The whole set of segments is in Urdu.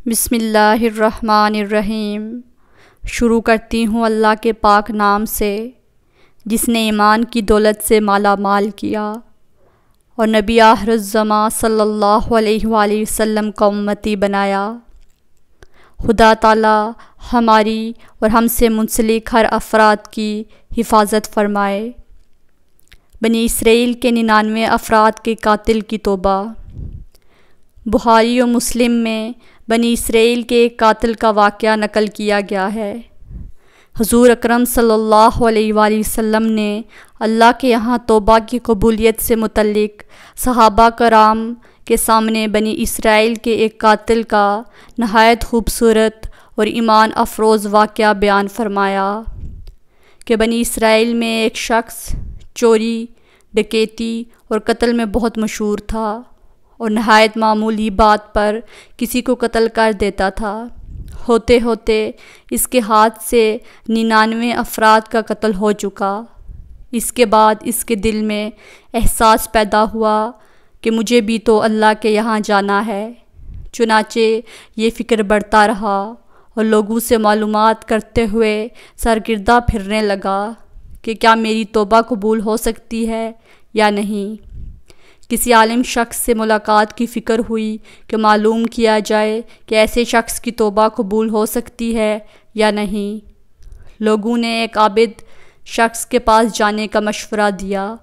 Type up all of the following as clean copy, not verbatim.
بسم اللہ الرحمن الرحیم۔ شروع کرتی ہوں اللہ کے پاک نام سے جس نے ایمان کی دولت سے مالا مال کیا اور نبی آخر الزماں صلی اللہ علیہ وآلہ وسلم کا امتی بنایا۔ خدا تعالی ہماری اور ہم سے منسلک ہر افراد کی حفاظت فرمائے۔ بنی اسرائیل کے 99 افراد کے قاتل کی توبہ۔ بخاری و مسلم میں بنی اسرائیل کے ایک قاتل کا واقعہ نقل کیا گیا ہے۔ حضور اکرم صلی اللہ علیہ وآلہ وسلم نے اللہ کے یہاں توبہ کی قبولیت سے متعلق صحابہ کرام کے سامنے بنی اسرائیل کے ایک قاتل کا نہایت خوبصورت اور ایمان افروز واقعہ بیان فرمایا کہ بنی اسرائیل میں ایک شخص چوری، ڈکیتی اور قتل میں بہت مشہور تھا اور نہایت معمولی بات پر کسی کو قتل کر دیتا تھا۔ ہوتے ہوتے اس کے ہاتھ سے 99 افراد کا قتل ہو چکا۔ اس کے بعد اس کے دل میں احساس پیدا ہوا کہ مجھے بھی تو اللہ کے یہاں جانا ہے۔ چنانچہ یہ فکر بڑھتا رہا اور لوگوں سے معلومات کرتے ہوئے سرگردہ پھرنے لگا کہ کیا میری توبہ قبول ہو سکتی ہے یا نہیں۔ کسی عالم شخص سے ملاقات کی فکر ہوئی کہ معلوم کیا جائے کہ ایسے شخص کی توبہ قبول ہو سکتی ہے یا نہیں۔ لوگوں نے ایک عابد شخص کے پاس جانے کا مشورہ دیا۔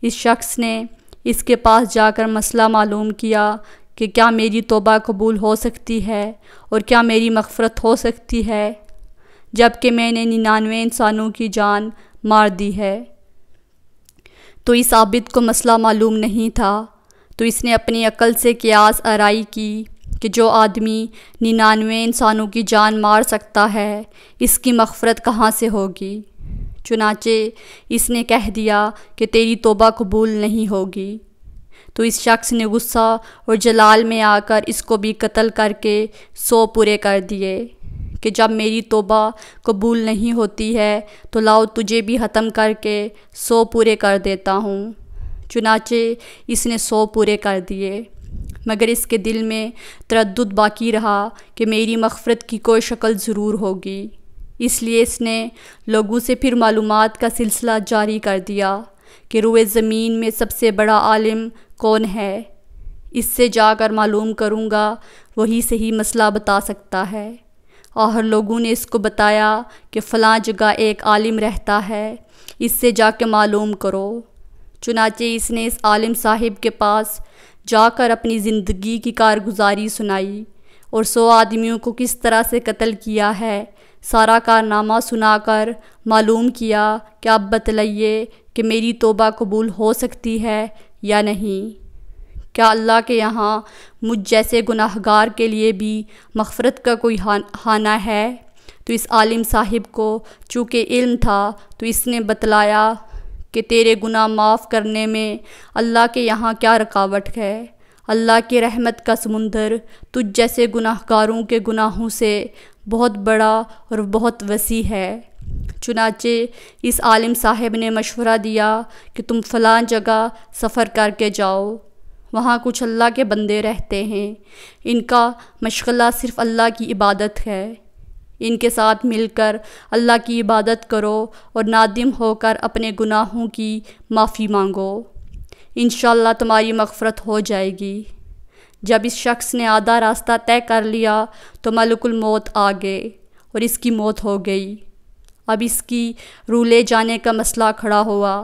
اس شخص نے اس کے پاس جا کر مسئلہ معلوم کیا کہ کیا میری توبہ قبول ہو سکتی ہے اور کیا میری مغفرت ہو سکتی ہے جبکہ میں نے 99 انسانوں کی جان مار دی ہے۔ تو اس عابد کو مسئلہ معلوم نہیں تھا، تو اس نے اپنی عقل سے قیاس آرائی کی کہ جو آدمی 99 انسانوں کی جان مار سکتا ہے اس کی مغفرت کہاں سے ہوگی۔ چنانچہ اس نے کہہ دیا کہ تیری توبہ قبول نہیں ہوگی۔ تو اس شخص نے غصہ اور جلال میں آ کر اس کو بھی قتل کر کے 100 پورے کر دیے کہ جب میری توبہ قبول نہیں ہوتی ہے تو لاؤ تجھے بھی ختم کر کے 100 پورے کر دیتا ہوں۔ چنانچہ اس نے 100 پورے کر دیے، مگر اس کے دل میں تردد باقی رہا کہ میری مغفرت کی کوئی شکل ضرور ہوگی۔ اس لیے اس نے لوگوں سے پھر معلومات کا سلسلہ جاری کر دیا کہ روئے زمین میں سب سے بڑا عالم کون ہے، اس سے جا کر معلوم کروں گا، وہی صحیح مسئلہ بتا سکتا ہے۔ اور لوگوں نے اس کو بتایا کہ فلاں جگہ ایک عالم رہتا ہے، اس سے جا کے معلوم کرو۔ چنانچہ اس نے اس عالم صاحب کے پاس جا کر اپنی زندگی کی کارگزاری سنائی اور 100 آدمیوں کو کس طرح سے قتل کیا ہے سارا کارنامہ سنا کر معلوم کیا کہ اب بتلائیے کہ میری توبہ قبول ہو سکتی ہے یا نہیں۔ کیا اللہ کے یہاں مجھ جیسے گناہگار کے لیے بھی مغفرت کا کوئی خانہ ہے؟ تو اس عالم صاحب کو چونکہ علم تھا تو اس نے بتلایا کہ تیرے گناہ معاف کرنے میں اللہ کے یہاں کیا رکاوٹ ہے۔ اللہ کی رحمت کا سمندر تجھ جیسے گناہگاروں کے گناہوں سے بہت بڑا اور بہت وسیع ہے۔ چنانچہ اس عالم صاحب نے مشورہ دیا کہ تم فلاں جگہ سفر کر کے جاؤ، وہاں کچھ اللہ کے بندے رہتے ہیں، ان کا مشغلہ صرف اللہ کی عبادت ہے، ان کے ساتھ مل کر اللہ کی عبادت کرو اور نادم ہو کر اپنے گناہوں کی معافی مانگو، انشاءاللہ تمہاری مغفرت ہو جائے گی۔ جب اس شخص نے آدھا راستہ طے کر لیا تو ملک الموت آ گئے اور اس کی موت ہو گئی۔ اب اس کی روح لے جانے کا مسئلہ کھڑا ہوا۔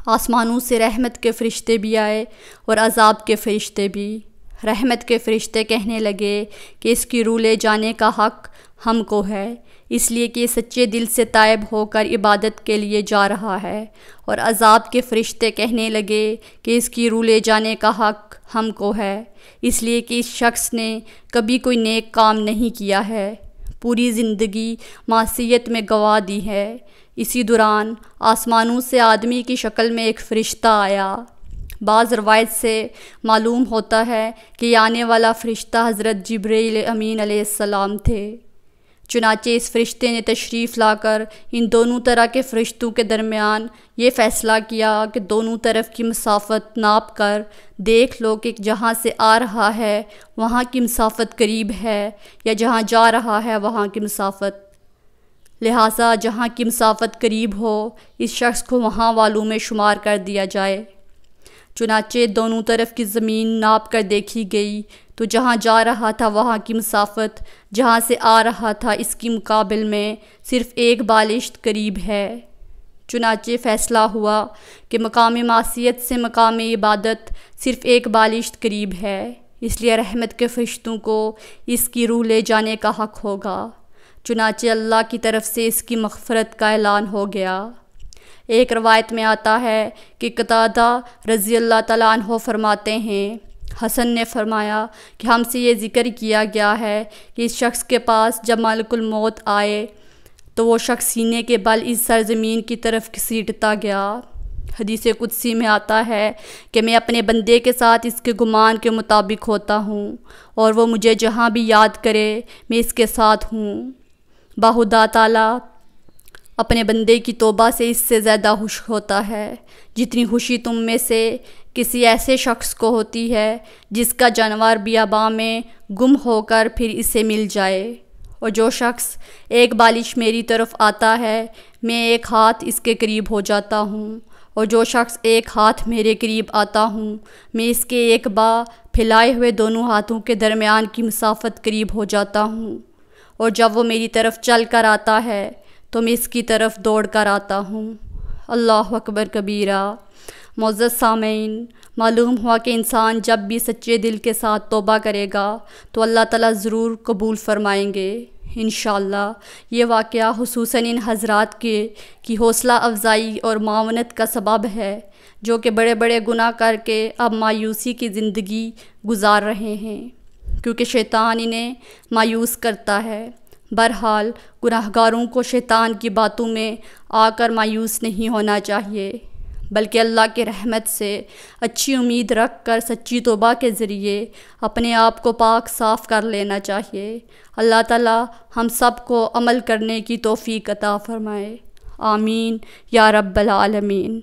آسمانوں سے رحمت کے فرشتے بھی آئے اور عذاب کے فرشتے بھی۔ رحمت کے فرشتے کہنے لگے کہ اس کی روح لے جانے کا حق ہم کو ہے، اس لیے کہ یہ سچے دل سے تائب ہو کر عبادت کے لیے جا رہا ہے، اور عذاب کے فرشتے کہنے لگے کہ اس کی روح لے جانے کا حق ہم کو ہے، اس لیے کہ اس شخص نے کبھی کوئی نیک کام نہیں کیا ہے، پوری زندگی معصیت میں گوا دی ہے۔ اسی دوران آسمانوں سے آدمی کی شکل میں ایک فرشتہ آیا۔ بعض روایت سے معلوم ہوتا ہے کہ یہ آنے والا فرشتہ حضرت جبرائیل امین علیہ السلام تھے۔ چنانچہ اس فرشتے نے تشریف لا کر ان دونوں طرح کے فرشتوں کے درمیان یہ فیصلہ کیا کہ دونوں طرف کی مسافت ناپ کر دیکھ لو کہ جہاں سے آ رہا ہے وہاں کی مسافت قریب ہے یا جہاں جا رہا ہے وہاں کی مسافت، لہٰذا جہاں کی مسافت قریب ہو اس شخص کو وہاں والوں میں شمار کر دیا جائے۔ چنانچہ دونوں طرف کی زمین ناپ کر دیکھی گئی تو جہاں جا رہا تھا وہاں کی مسافت جہاں سے آ رہا تھا اس کی مقابل میں صرف ایک بالشت قریب ہے۔ چنانچہ فیصلہ ہوا کہ مقام معصیت سے مقام عبادت صرف ایک بالشت قریب ہے، اس لیے رحمت کے فرشتوں کو اس کی روح لے جانے کا حق ہوگا۔ چنانچہ اللہ کی طرف سے اس کی مغفرت کا اعلان ہو گیا۔ ایک روایت میں آتا ہے کہ قتادہ رضی اللہ تعالیٰ عنہ فرماتے ہیں، حسن نے فرمایا کہ ہم سے یہ ذکر کیا گیا ہے کہ اس شخص کے پاس جب ملک الموت آئے تو وہ شخص سینے کے بل اس سرزمین کی طرف گھسیٹتا گیا۔ حدیث قدسی میں آتا ہے کہ میں اپنے بندے کے ساتھ اس کے گمان کے مطابق ہوتا ہوں اور وہ مجھے جہاں بھی یاد کرے میں اس کے ساتھ ہوں۔ باخدا تعالیٰ اپنے بندے کی توبہ سے اس سے زیادہ خوش ہوتا ہے جتنی خوشی تم میں سے کسی ایسے شخص کو ہوتی ہے جس کا جانور بیاباں میں گم ہو کر پھر اسے مل جائے، اور جو شخص ایک بالش میری طرف آتا ہے میں ایک ہاتھ اس کے قریب ہو جاتا ہوں، اور جو شخص ایک ہاتھ میرے قریب آتا ہوں میں اس کے ایک پھیلائے ہوئے دونوں ہاتھوں کے درمیان کی مسافت قریب ہو جاتا ہوں، اور جب وہ میری طرف چل کر آتا ہے تو میں اس کی طرف دوڑ کر آتا ہوں۔ اللہ اکبر کبیرہ۔ معزز سامعین، معلوم ہوا کہ انسان جب بھی سچے دل کے ساتھ توبہ کرے گا تو اللہ تعالیٰ ضرور قبول فرمائیں گے انشاءاللہ۔ یہ واقعہ خصوصاً ان حضرات کی حوصلہ افزائی اور معاونت کا سبب ہے جو کہ بڑے بڑے گناہ کر کے اب مایوسی کی زندگی گزار رہے ہیں، کیونکہ شیطان انہیں مایوس کرتا ہے۔ بہرحال گناہگاروں کو شیطان کی باتوں میں آ کر مایوس نہیں ہونا چاہیے، بلکہ اللہ کی رحمت سے اچھی امید رکھ کر سچی توبہ کے ذریعے اپنے آپ کو پاک صاف کر لینا چاہیے۔ اللہ تعالیٰ ہم سب کو عمل کرنے کی توفیق عطا فرمائے، آمین یا رب العالمین۔